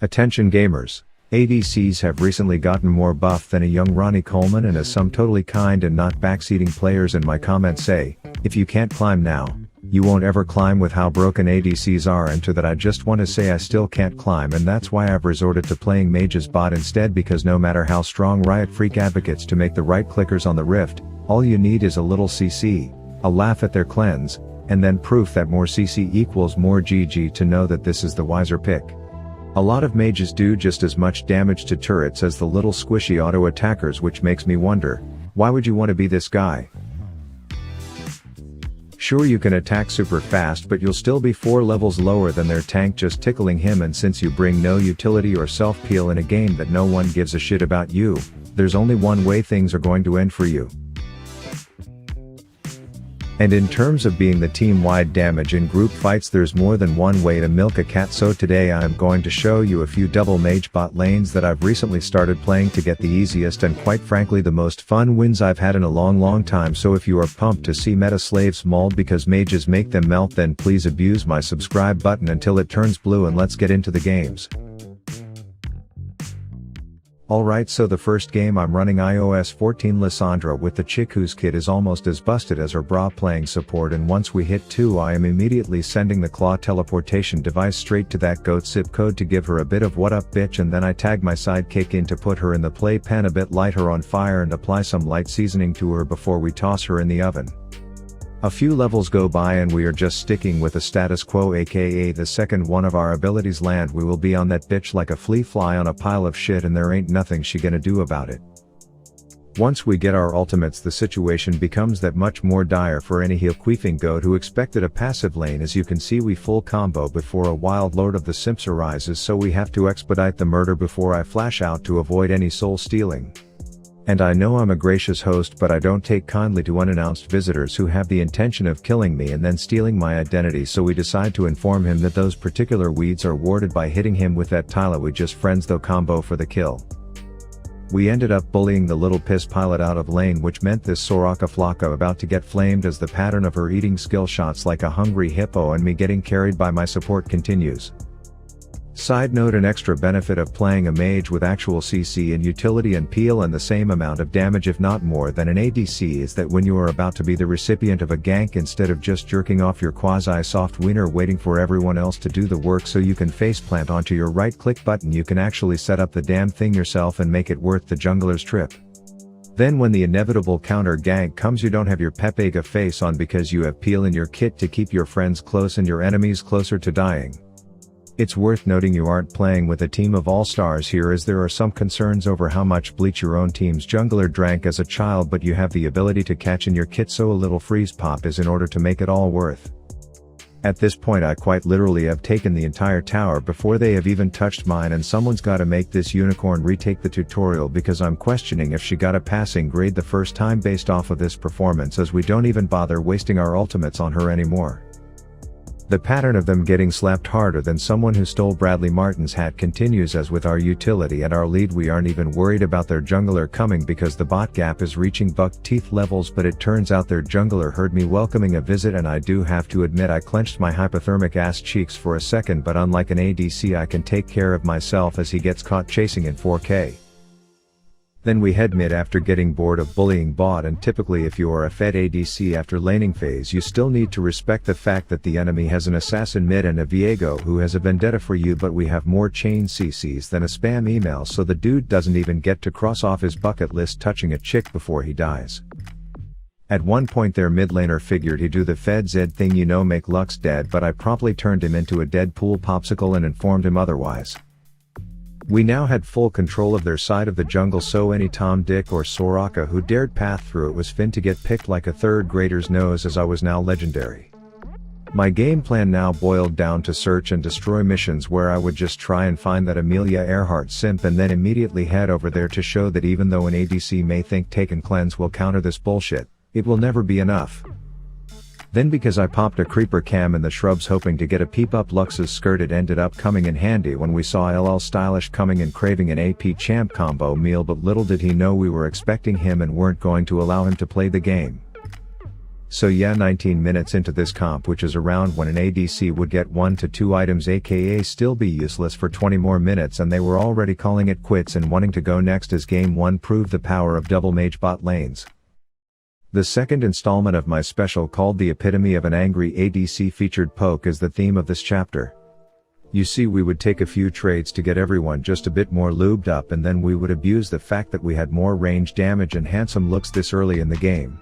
Attention gamers. ADCs have recently gotten more buff than a young Ronnie Coleman, and as some totally kind and not backseating players in my comments say, if you can't climb now, you won't ever climb with how broken ADCs are, and to that I just want to say I still can't climb, and that's why I've resorted to playing Mage's bot instead, because no matter how strong Riot Freak advocates to make the right clickers on the Rift, all you need is a little CC, a laugh at their cleanse, and then proof that more CC equals more GG to know that this is the wiser pick. A lot of mages do just as much damage to turrets as the little squishy auto attackers, which makes me wonder, why would you want to be this guy? Sure, you can attack super fast, but you'll still be 4 levels lower than their tank just tickling him, and since you bring no utility or self-peel in a game that no one gives a shit about you, there's only one way things are going to end for you. And in terms of being the team-wide damage in group fights, there's more than one way to milk a cat, so today I am going to show you a few double mage bot lanes that I've recently started playing to get the easiest and quite frankly the most fun wins I've had in a long time. So if you are pumped to see meta slaves mauled because mages make them melt, then please abuse my subscribe button until it turns blue, and let's get into the games. Alright, so the first game I'm running iOS 14 Lissandra with the chick whose kit is almost as busted as her bra playing support, and once we hit 2 I am immediately sending the claw teleportation device straight to that goat zip code to give her a bit of what up bitch, and then I tag my sidekick in to put her in the playpen a bit, light her on fire and apply some light seasoning to her before we toss her in the oven. A few levels go by and we are just sticking with the status quo, aka the second one of our abilities land we will be on that bitch like a flea fly on a pile of shit, and there ain't nothing she gonna do about it. Once we get our ultimates, the situation becomes that much more dire for any heel queefing goat who expected a passive lane. As you can see, we full combo before a wild lord of the simps arises, so we have to expedite the murder before I flash out to avoid any soul stealing. And I know I'm a gracious host, but I don't take kindly to unannounced visitors who have the intention of killing me and then stealing my identity, so we decide to inform him that those particular weeds are warded by hitting him with that Tyla we just friends though combo for the kill. We ended up bullying the little piss pilot out of lane, which meant this Soraka Flocka about to get flamed as the pattern of her eating skill shots like a hungry hippo and me getting carried by my support continues. Side note: an extra benefit of playing a mage with actual CC and utility and peel and the same amount of damage if not more than an ADC is that when you are about to be the recipient of a gank, instead of just jerking off your quasi-soft wiener waiting for everyone else to do the work so you can faceplant onto your right click button, you can actually set up the damn thing yourself and make it worth the jungler's trip. Then when the inevitable counter gank comes, you don't have your Pepega face on because you have peel in your kit to keep your friends close and your enemies closer to dying. It's worth noting you aren't playing with a team of all-stars here, as there are some concerns over how much bleach your own team's jungler drank as a child, but you have the ability to catch in your kit, so a little freeze pop is in order to make it all worth. At this point I quite literally have taken the entire tower before they have even touched mine, and someone's gotta make this unicorn retake the tutorial because I'm questioning if she got a passing grade the first time based off of this performance, as we don't even bother wasting our ultimates on her anymore. The pattern of them getting slapped harder than someone who stole Bradley Martin's hat continues, as with our utility and our lead we aren't even worried about their jungler coming because the bot gap is reaching buck teeth levels, but it turns out their jungler heard me welcoming a visit, and I do have to admit I clenched my hypothermic ass cheeks for a second, but unlike an ADC I can take care of myself as he gets caught chasing in 4K. Then we head mid after getting bored of bullying bot, and typically if you are a fed ADC after laning phase you still need to respect the fact that the enemy has an assassin mid and a Viego who has a vendetta for you, but we have more chain CCs than a spam email, so the dude doesn't even get to cross off his bucket list touching a chick before he dies. At one point their mid laner figured he'd do the Fed Zed thing, you know, make Lux dead, but I promptly turned him into a Deadpool popsicle and informed him otherwise. We now had full control of their side of the jungle, so any Tom, Dick or Soraka who dared path through it was fin to get picked like a third grader's nose, as I was now legendary. My game plan now boiled down to search and destroy missions where I would just try and find that Amelia Earhart simp and then immediately head over there to show that even though an ADC may think take and cleanse will counter this bullshit, it will never be enough. Then because I popped a creeper cam in the shrubs hoping to get a peep up Lux's skirt, it ended up coming in handy when we saw LL Stylish coming and craving an AP champ combo meal, but little did he know we were expecting him and weren't going to allow him to play the game. So yeah, 19 minutes into this comp, which is around when an ADC would get 1 to 2 items aka still be useless for 20 more minutes, and they were already calling it quits and wanting to go next as game 1 proved the power of double mage bot lanes. The second installment of my special called The Epitome of an Angry ADC featured poke as the theme of this chapter. You see, we would take a few trades to get everyone just a bit more lubed up, and then we would abuse the fact that we had more range damage and handsome looks this early in the game.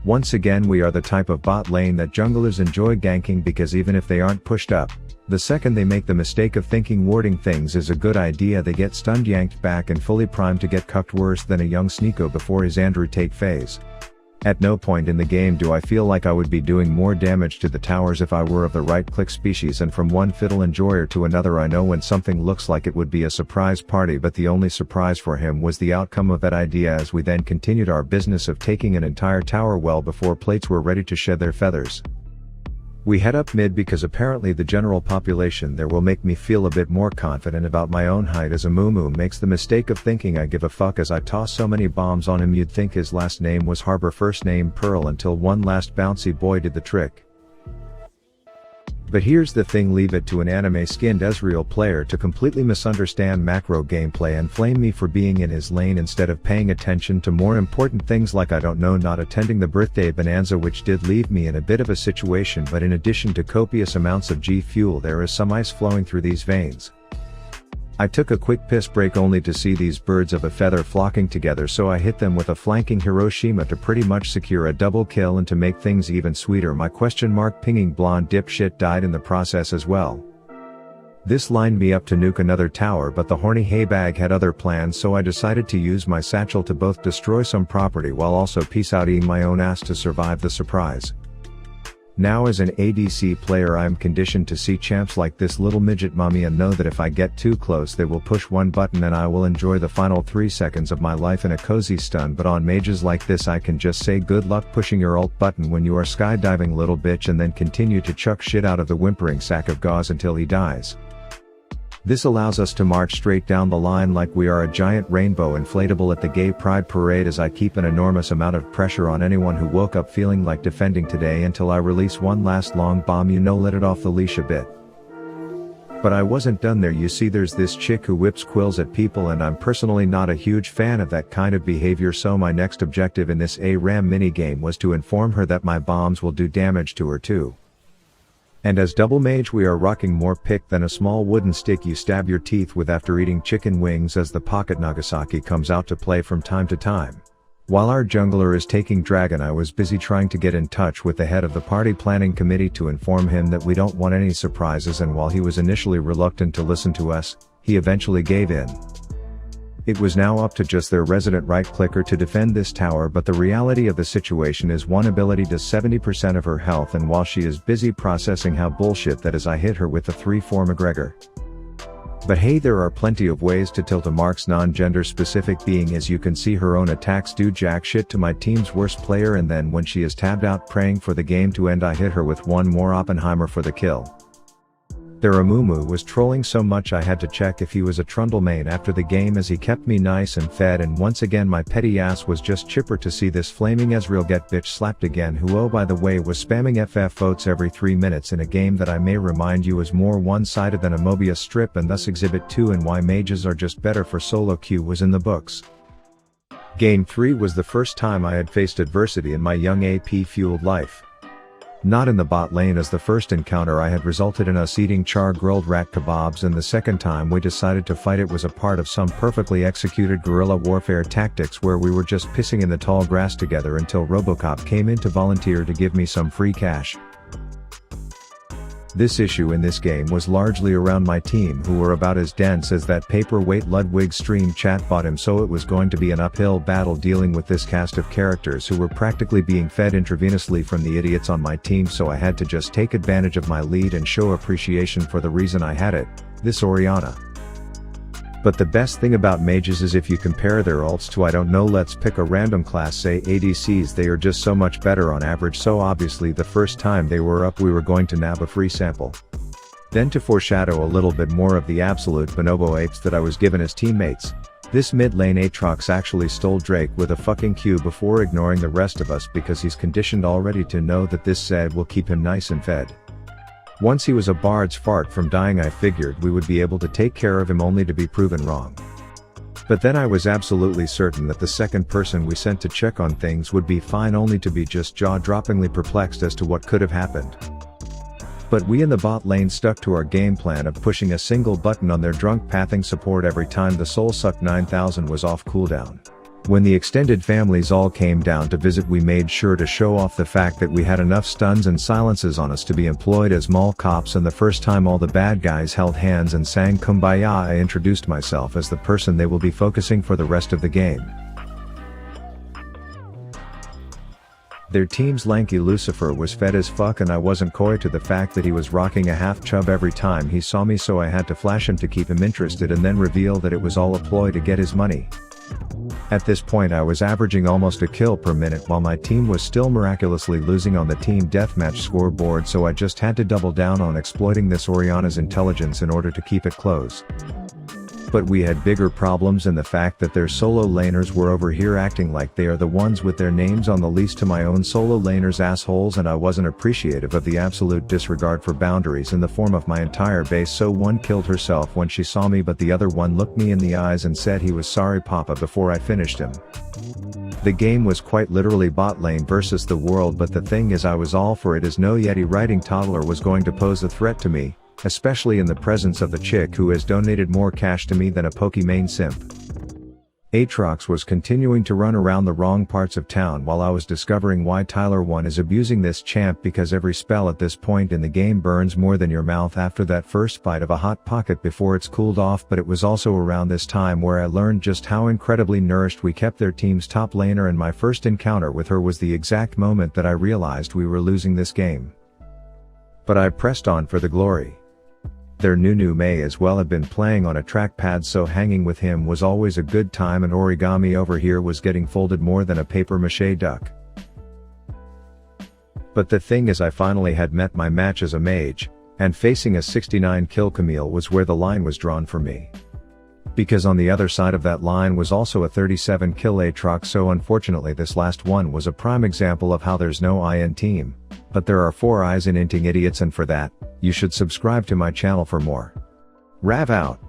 Once again, we are the type of bot lane that junglers enjoy ganking because even if they aren't pushed up, the second they make the mistake of thinking warding things is a good idea, they get stunned, yanked back and fully primed to get cucked worse than a young Sneeko before his Andrew Tate phase. At no point in the game do I feel like I would be doing more damage to the towers if I were of the right click species, and from one fiddle enjoyer to another I know when something looks like it would be a surprise party, but the only surprise for him was the outcome of that idea as we then continued our business of taking an entire tower well before plates were ready to shed their feathers. We head up mid because apparently the general population there will make me feel a bit more confident about my own height, as a moo makes the mistake of thinking I give a fuck as I toss so many bombs on him you'd think his last name was Harbor, first name Pearl, until one last bouncy boy did the trick. But here's the thing, leave it to an anime-skinned Ezreal player to completely misunderstand macro gameplay and flame me for being in his lane instead of paying attention to more important things like, I don't know, not attending the birthday bonanza, which did leave me in a bit of a situation, but in addition to copious amounts of G Fuel there is some ice flowing through these veins. I took a quick piss break only to see these birds of a feather flocking together, so I hit them with a flanking Hiroshima to pretty much secure a double kill, and to make things even sweeter my pinging blonde dipshit died in the process as well. This lined me up to nuke another tower, but the horny haybag had other plans, so I decided to use my satchel to both destroy some property while also peace out eating my own ass to survive the surprise. Now as an ADC player I am conditioned to see champs like this little midget mummy and know that if I get too close they will push one button and I will enjoy the final 3 seconds of my life in a cozy stun, but on mages like this I can just say good luck pushing your ult button when you are skydiving, little bitch, and then continue to chuck shit out of the whimpering sack of gauze until he dies. This allows us to march straight down the line like we are a giant rainbow inflatable at the gay pride parade, as I keep an enormous amount of pressure on anyone who woke up feeling like defending today until I release one last long bomb, let it off the leash a bit. But I wasn't done there. You see, there's this chick who whips quills at people and I'm personally not a huge fan of that kind of behavior, so my next objective in this ARAM minigame was to inform her that my bombs will do damage to her too. And as double mage we are rocking more pick than a small wooden stick you stab your teeth with after eating chicken wings, as the pocket Nagasaki comes out to play from time to time. While our jungler is taking dragon, I was busy trying to get in touch with the head of the party planning committee to inform him that we don't want any surprises, and while he was initially reluctant to listen to us, he eventually gave in. It was now up to just their resident right-clicker to defend this tower, but the reality of the situation is one ability does 70% of her health, and while she is busy processing how bullshit that is, I hit her with the 3-4 McGregor. But hey, there are plenty of ways to tilt a Mark's non-gender specific being, as you can see her own attacks do jack shit to my team's worst player, and then when she is tabbed out praying for the game to end I hit her with one more Oppenheimer for the kill. Their Amumu was trolling so much I had to check if he was a Trundle main after the game, as he kept me nice and fed, and once again my petty ass was just chipper to see this flaming Ezreal get bitch slapped again, who oh by the way was spamming FF votes every 3 minutes in a game that I may remind you is more one-sided than a Mobius strip, and thus Exhibit 2 and why mages are just better for solo queue was in the books. Game 3 was the first time I had faced adversity in my young AP-fueled life. Not in the bot lane, as the first encounter I had resulted in us eating char-grilled rat kebabs, and the second time we decided to fight it was a part of some perfectly executed guerrilla warfare tactics where we were just pissing in the tall grass together until Robocop came in to volunteer to give me some free cash. This issue in this game was largely around my team, who were about as dense as that paperweight Ludwig stream chat bottom, so it was going to be an uphill battle dealing with this cast of characters who were practically being fed intravenously from the idiots on my team, so I had to just take advantage of my lead and show appreciation for the reason I had it, this Orianna. But the best thing about mages is if you compare their ults to, I don't know, let's pick a random class, say ADCs, they are just so much better on average, so obviously the first time they were up we were going to nab a free sample. Then to foreshadow a little bit more of the absolute bonobo apes that I was given as teammates, This mid lane Aatrox actually stole Drake with a fucking Q before ignoring the rest of us because he's conditioned already to know that this Zed will keep him nice and fed. Once he was a bard's fart from dying, I figured we would be able to take care of him, only to be proven wrong. But then I was absolutely certain that the second person we sent to check on things would be fine, only to be just jaw-droppingly perplexed as to what could have happened. But we in the bot lane stuck to our game plan of pushing a single button on their drunk pathing support every time the Soul Suck 9000 was off cooldown. When the extended families all came down to visit, we made sure to show off the fact that we had enough stuns and silences on us to be employed as mall cops, and the first time all the bad guys held hands and sang Kumbaya, I introduced myself as the person they will be focusing for the rest of the game. Their team's lanky Lucifer was fed as fuck, and I wasn't coy to the fact that he was rocking a half chub every time he saw me, so I had to flash him to keep him interested and then reveal that it was all a ploy to get his money. At this point I was averaging almost a kill per minute while my team was still miraculously losing on the team deathmatch scoreboard, so I just had to double down on exploiting this Oriana's intelligence in order to keep it close. But we had bigger problems in the fact that their solo laners were over here acting like they are the ones with their names on the lease to my own solo laners assholes, and I wasn't appreciative of the absolute disregard for boundaries in the form of my entire base, so one killed herself when she saw me, but the other one looked me in the eyes and said he was sorry papa before I finished him. The game was quite literally bot lane versus the world, but the thing is I was all for it, as no Yeti writing toddler was going to pose a threat to me, especially in the presence of the chick who has donated more cash to me than a Pokimane simp. Aatrox was continuing to run around the wrong parts of town while I was discovering why Tyler 1 is abusing this champ, because every spell at this point in the game burns more than your mouth after that first bite of a hot pocket before it's cooled off. But it was also around this time where I learned just how incredibly nourished we kept their team's top laner, and my first encounter with her was the exact moment that I realized we were losing this game. But I pressed on for the glory. Their Nunu may as well have been playing on a trackpad, so hanging with him was always a good time, and Origami over here was getting folded more than a papier-mâché duck. But the thing is, I finally had met my match as a mage, and facing a 69 kill Camille was where the line was drawn for me. Because on the other side of that line was also a 37 kill Aatrox, so unfortunately this last one was a prime example of how there's no I in team, but there are 4 I's in inting idiots, and for that, you should subscribe to my channel for more. Rav out.